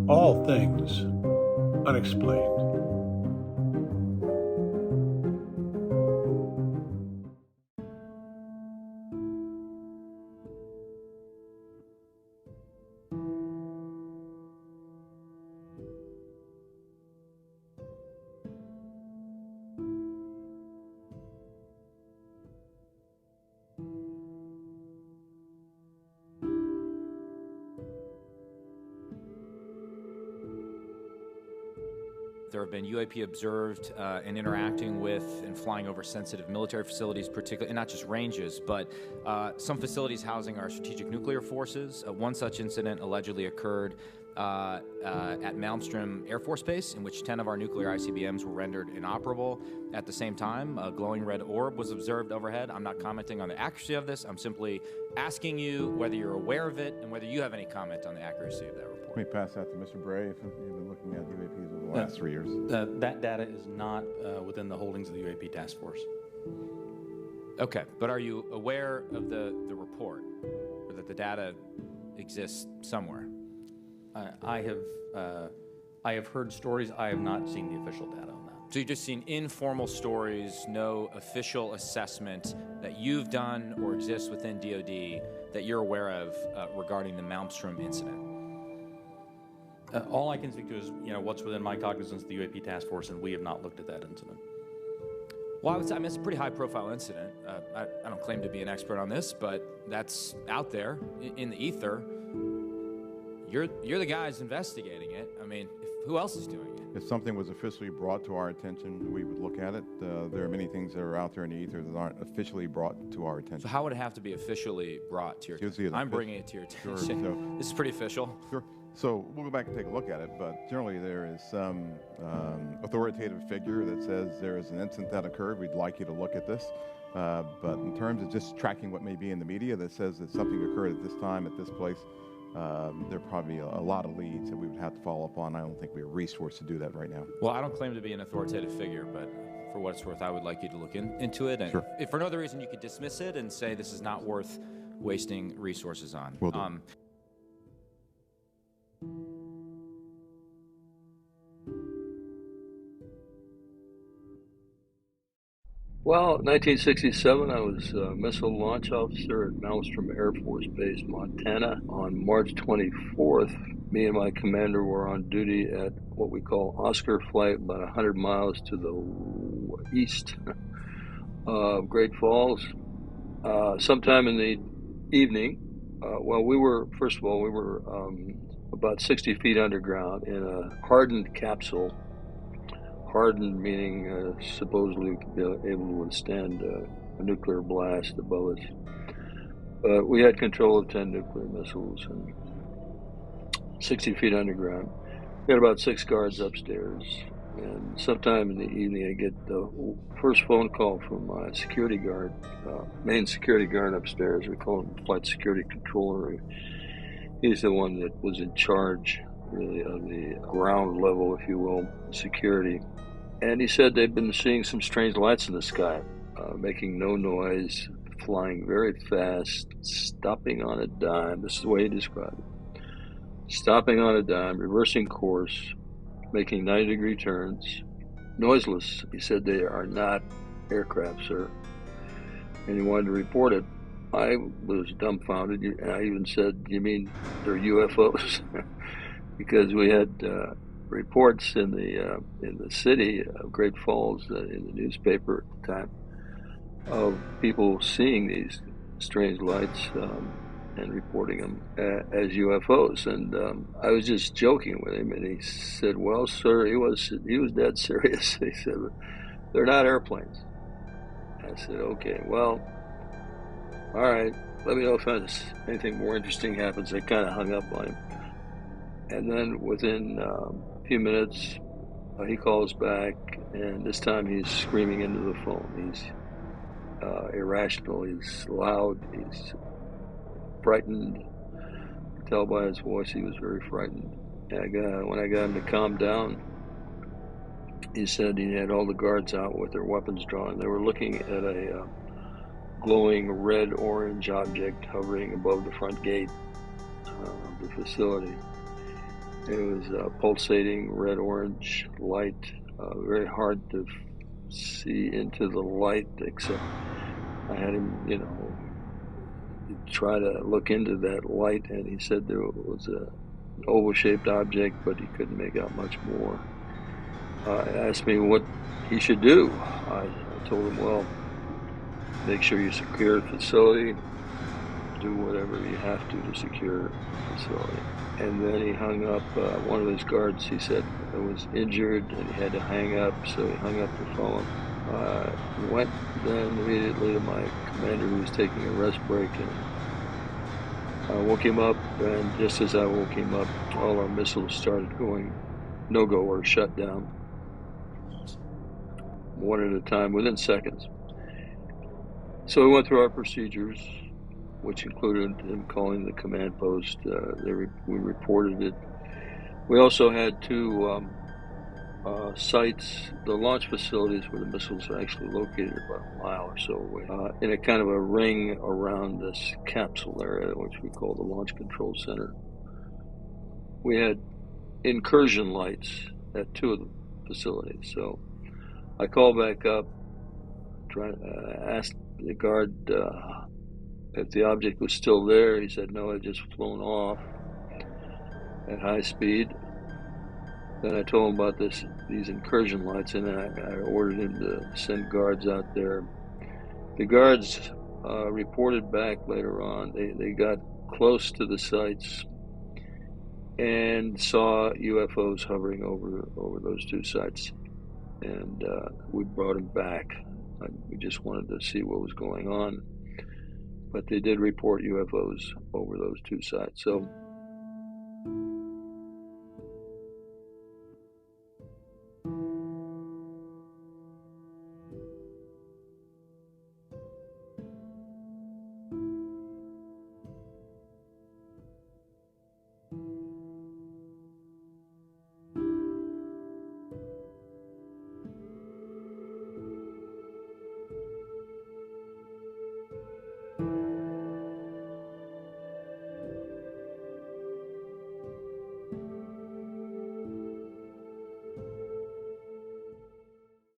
All things unexplained. There have been UAP observed and interacting with and flying over sensitive military facilities, particularly, and not just ranges, but some facilities housing our strategic nuclear forces. One such incident allegedly occurred at Malmstrom Air Force Base, in which 10 of our nuclear ICBMs were rendered inoperable. At the same time, a glowing red orb was observed overhead. I'm not commenting on the accuracy of this. I'm simply asking you whether you're aware of it and whether you have any comment on the accuracy of that report. Let me pass that to Mr. Bray, if you've been looking at UAPs over the last 3 years. That data is not within the holdings of the UAP task force. Okay, but are you aware of the report, or that the data exists somewhere? I have heard stories. I have not seen the official data on that. So you've just seen informal stories, no official assessment that you've done or exists within DoD that you're aware of regarding the Malmstrom incident? All I can speak to is, what's within my cognizance of the UAP task force, and we have not looked at that incident. Well, I would say, it's a pretty high-profile incident. I don't claim to be an expert on this, but that's out there in the ether. You're the guys investigating it. Who else is doing it? If something was officially brought to our attention, we would look at it. There are many things that are out there in the ether that aren't officially brought to our attention. So how would it have to be officially brought to your attention? I'm bringing it to your attention. Sure, so, this is pretty official. Sure. So we'll go back and take a look at it, but generally there is some authoritative figure that says there is an incident that occurred. We'd like you to look at this. But in terms of just tracking what may be in the media that says that something occurred at this time, at this place, there are probably a lot of leads that we would have to follow up on. I don't think we have resource to do that right now. Well, I don't claim to be an authoritative figure, but for what it's worth, I would like you to look into it. And sure. If for no other reason you could dismiss it and say this is not worth wasting resources on. Will do. Well, 1967, I was a missile launch officer at Malmstrom Air Force Base, Montana. On March 24th, me and my commander were on duty at what we call Oscar Flight, about 100 miles to the east of Great Falls. Sometime in the evening, we were about 60 feet underground in a hardened capsule. Hardened meaning supposedly able to withstand a nuclear blast above us. But we had control of 10 nuclear missiles and 60 feet underground. We had about 6 guards upstairs. And sometime in the evening, I get the first phone call from my security guard, main security guard upstairs. We call him flight security controller. He's the one that was in charge, really, of the ground level, if you will, security. And he said they'd been seeing some strange lights in the sky, making no noise, flying very fast, stopping on a dime. This is the way he described it. Stopping on a dime, reversing course, making 90-degree turns, noiseless. He said they are not aircraft, sir. And he wanted to report it. I was dumbfounded. And I even said, you mean they're UFOs? Because we had reports in the city of Great Falls in the newspaper at the time of people seeing these strange lights and reporting them as UFOs. And I was just joking with him, and he said, "Well, sir," he was dead serious. He said, "They're not airplanes." I said, "Okay, well, all right. Let me know if anything more interesting happens." I kind of hung up on him. And then within a few minutes, he calls back, and this time he's screaming into the phone. He's irrational, he's loud, he's frightened. You can tell by his voice he was very frightened. And when I got him to calm down, he said he had all the guards out with their weapons drawn. They were looking at a glowing red-orange object hovering above the front gate of the facility. It was pulsating red-orange light, very hard to see into the light, except I had him, try to look into that light, and he said there was an oval-shaped object, but he couldn't make out much more. He asked me what he should do. I told him, well, make sure you secure the facility, do whatever you have to secure the facility. And then he hung up. One of his guards, he said, was injured and he had to hang up, so he hung up the phone. Went then immediately to my commander, who was taking a rest break, and I woke him up, and just as I woke him up, all our missiles started going no-go or shut down, one at a time, within seconds. So we went through our procedures, which included him calling the command post. We reported it. We also had two sites, the launch facilities where the missiles are actually located, about a mile or so away, in a kind of a ring around this capsule area, which we call the Launch Control Center. We had incursion lights at two of the facilities. So I called back up, asked the guard if the object was still there. He said no, it had just flown off at high speed. Then I told him about these incursion lights, and then I ordered him to send guards out there. The guards reported back later on. They got close to the sites and saw UFOs hovering over those two sites, and we brought him back. We just wanted to see what was going on, but they did report UFOs over those two sites. So